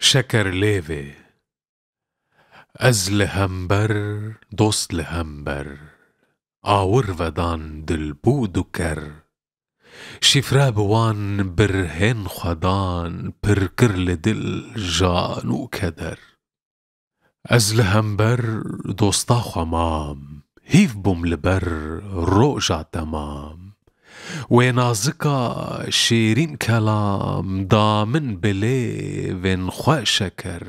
شكر ليفي از لهمبر دوست لهمبر آور ودان دلبو دکر شفره بوان برهن خدان پرکر لدل جانو کدر از لهمبر دوستا خمام هیف بوم لبر روجا تمام و نازکا شیرین کلام دامن بلی ون خوا شکر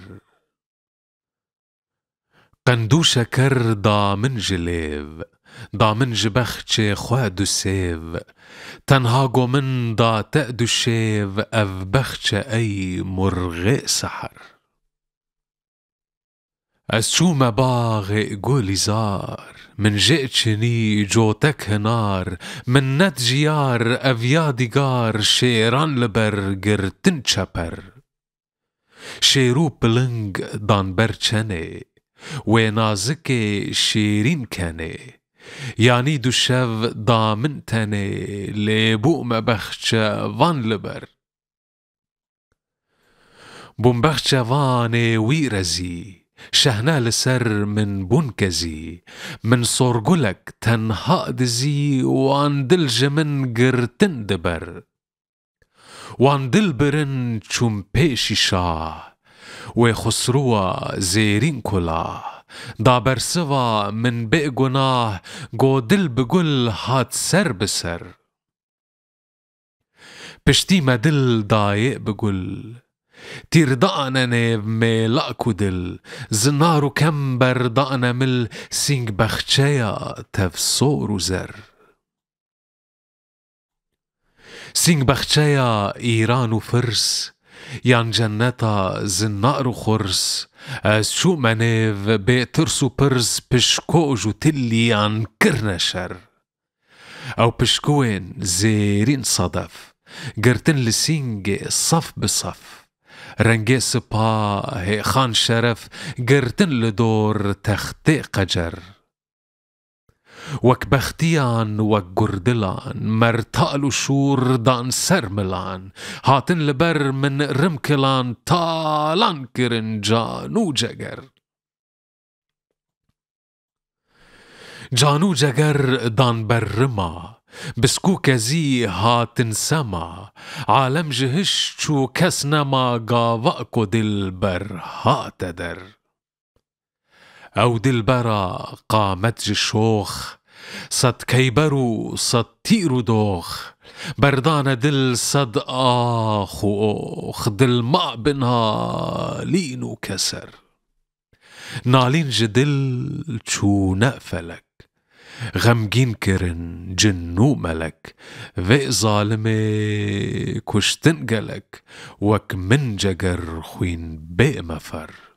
قندو شکر دامن جلیو دامن جبخچ خوا دو سیو تنها گومن دا تأدو شیو اف بخچ ای مرغ سحر از چوم باغ گولی زار من جئتني جوتك هنار من نت جيار أفيا ديگار شيران لبر گرتن چپر شيرو بلنگ دان بر چنه و نازك شيرين كنه يعني دو شو دامن تنه لبو مبخچ وان لبر بوم بخچ وان ويرزي شهنا لسر من بونكزي من صورگلك تنها دزي وان دلج من گرتن دبر وان دل برن چون پیشی شاه و خسروا زيرين كلا دا برسوا من بئ گناه گو دل بگل هات سر بسر پشتی ما دل دايق بگل تير دقنا نيف ميلاكو دل زنارو كمبر دقنا مل سينج بخچيا تفسور زر سينج بخچيا ايران و فرس يان جنتا زنارو خرس از شو منيف بيترسو برس پشكوجو تلي يان كرنشر او پشكوين زيرين صدف گرتن لسينج صف بصف رنگی سپاه خان شرف گرتن لدور تختی قجر وک بختیان وک گردلان مرتالو شور دان سرملان هاتن لبر من رمکلان تالان کرن جانو جگر جانو جگر دان بر رما بسكو كزي هاتن سما عالم جهش چو كس نما قاوأكو دلبر هات در او دلبرا قامت جشوخ صد كيبرو صد تيرو دوخ بردان دل صد آخ و اوخ دل ما بنها لينو كسر نالين جدل چو نقفلك غمگین کرن جنو ملک و ظالمه کشتن گلک وک من جگر خوین بی مفر